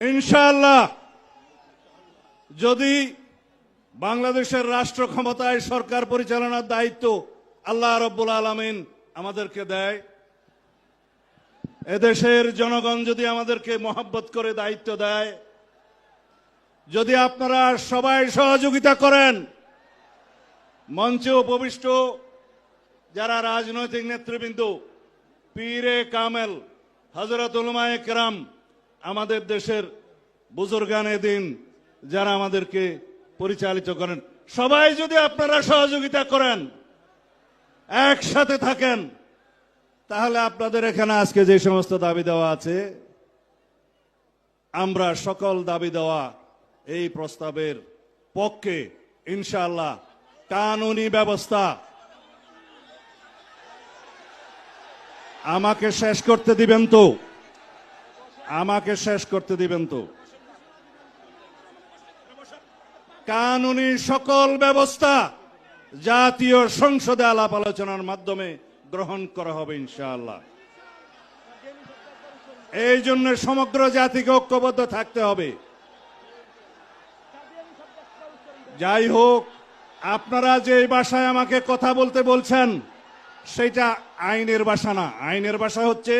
ইনশাআল্লাহ যদি বাংলাদেশের রাষ্ট্র ক্ষমতায় সরকার পরিচালনার দায়িত্ব আল্লাহ রাব্বুল আলামিন আমাদেরকে দেয়, এদেশের জনগণ যদি আমাদেরকে মহব্বত করে দায়িত্ব দেয়, যদি আপনারা সবাই সহযোগিতা করেন, মঞ্চে উপবিষ্ট যারা রাজনৈতিক নেতৃবৃন্দ, পীরে কামেল, হযরত উলামায়ে কেরাম, আমাদের দেশের বুজুর্গানে দিন যারা আমাদেরকে পরিচালিত করেন, সবাই যদি আপনারা সহযোগিতা করেন, একসাথে থাকেন, তাহলে আপনাদের এখানে আজকে যে সমস্ত দাবি দেওয়া আছে, আমরা সকল দাবি দেওয়া এই প্রস্তাবের পক্ষে ইনশাআল্লাহ। কানুনি ব্যবস্থা, আমাকে শেষ করতে দিবেন তো, আমাকে শেষ করতে দিবেন তো। কানুনি সকল ব্যবস্থা জাতীয় সংসদে আলাপ আলোচনার মাধ্যমে গ্রহণ করা হবে ইনশাআল্লাহ। এই জন্য সমগ্র জাতিকে ঐক্যবদ্ধ থাকতে হবে। যাই হোক, আপনারা যে ভাষায় আমাকে কথা বলতে বলছেন সেটা আইনের ভাষা না। আইনের ভাষা হচ্ছে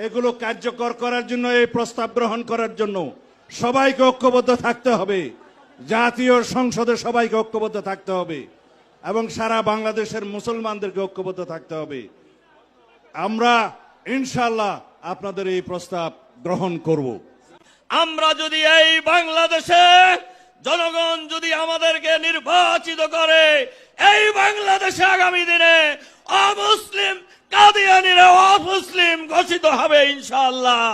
এগুলো কার্যকর করার জন্য, এই প্রস্তাব গ্রহণ করার জন্য সবাইকে ঐক্যবদ্ধ থাকতে হবে, জাতীয় সংসদে সবাইকে ঐক্যবদ্ধ থাকতে হবে এবং সারা বাংলাদেশের মুসলমানদেরকে ঐক্যবদ্ধ থাকতে হবে। আমরা ইনশাআল্লাহ আপনাদের এই প্রস্তাব গ্রহণ করব। আমরা যদি এই বাংলাদেশে জনগণ যদি আমাদেরকে নির্বাচিত করে, এই বাংলাদেশে আগামী দিনে অমুসলিম কাদিয়ানীরা অমুসলিম ঘোষিত হবে ইনশাআল্লাহ।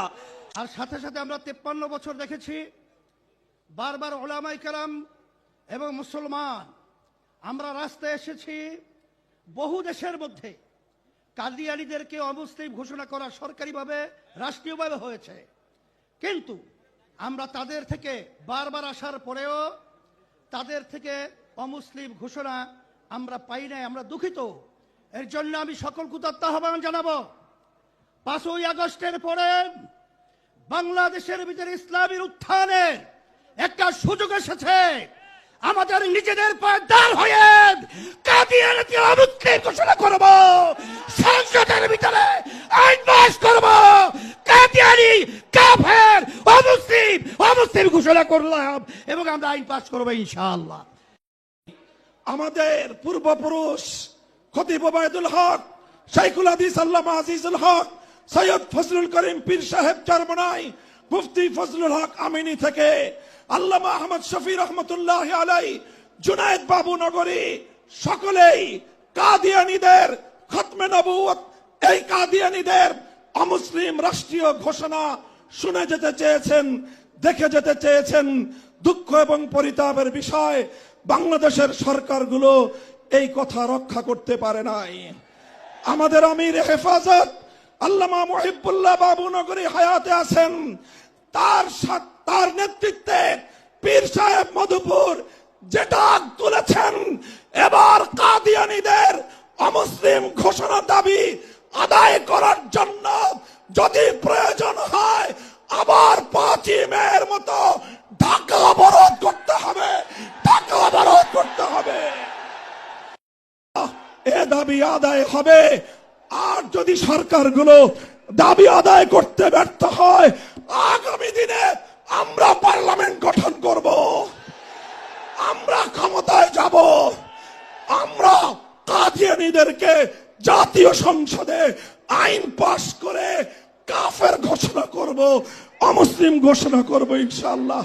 আর সাথে সাথে আমরা 53 বছর দেখেছি বারবার উলামায়ে কেরাম এবং মুসলমান আমরা রাস্তায় এসেছি। বহু দেশের মধ্যে কাদিয়ানীদেরকে অমুসলিম ঘোষণা করা সরকারিভাবে, রাষ্ট্রীয়ভাবে হয়েছে, কিন্তু আমরা তাদের থেকে বারবার আসার পরেও তাদের থেকে অমুসলিম ঘোষণা আমরা পাই নাই। আমরা দুঃখিত। এর জন্য আমি সকল কুতাত্ত আহ্বান জানাবো, 5ই আগস্টের পরে বাংলাদেশের ভিতরে ইসলামের উত্থানের একটা সুযোগ এসেছে। আমাদের নিজেদের পায়ে দাঁড় হয়ে কাদিয়ানীকে অমুসলিম ঘোষণা করব, সংসদের ভিতরে আইন পাস করব, কাদিয়ানী কাফের অমুসলিম অমুসলিম ঘোষণা করলাম এবং আমরা আইন পাস করব ইনশাআল্লাহ। আমাদের পূর্বপুরুষ খতিব ওবায়দুল হক, শাইখুল হাদিস আল্লামা আজিজুল হক, সৈয়দ ফজলুল করিম পীর সাহেব চরমনাই, মুফতি ফজলুল হক আমিনী থেকে আল্লামা আহমদ শফি রহমতুল্লাহ আলাই, জুনায়েদ বাবু নগরী, সকলেই কাদিয়ানীদের খতমে নবুয়ত, এই কাদিয়ানীদের অমুসলিম রাষ্ট্রীয় ঘোষণা শুনে যেতে চেয়েছেন, দেখে যেতে চেয়েছেন। দুঃখ এবং পরিতাপের বিষয়, বাংলাদেশের সরকারগুলো এই কথা রক্ষা করতে পারে নাই। আমাদের আমির হেফাজত আল্লামা মুহিবুল্লাহ বাবু নগরী হায়াতে আছেন, তার নেতৃত্বে পীর সাহেব মধুপুর যেটা তুলেছেন, এবার কাদিয়ানীদের অমুসলিম ঘোষণা দাবি আদায় করার জন্য যদি প্রয়োজন হয় আবার 5ই মের মতো ঢাকা অবরোধ করতে হবে, ঢাকা অবরোধ করতে হবে। এ দাবি আদায় হবে। আর যদি সরকারগুলো দাবি আদায় করতে ব্যর্থ হয়, আগামী দিনে আমরা পার্লামেন্ট গঠন করব, আমরা ক্ষমতায় যাব, আমরা কাদিয়ানীদেরকে জাতীয় সংসদে আইন পাস করে কাফের ঘোষণা করব, অমুসলিম ঘোষণা করব ইনশাআল্লাহ।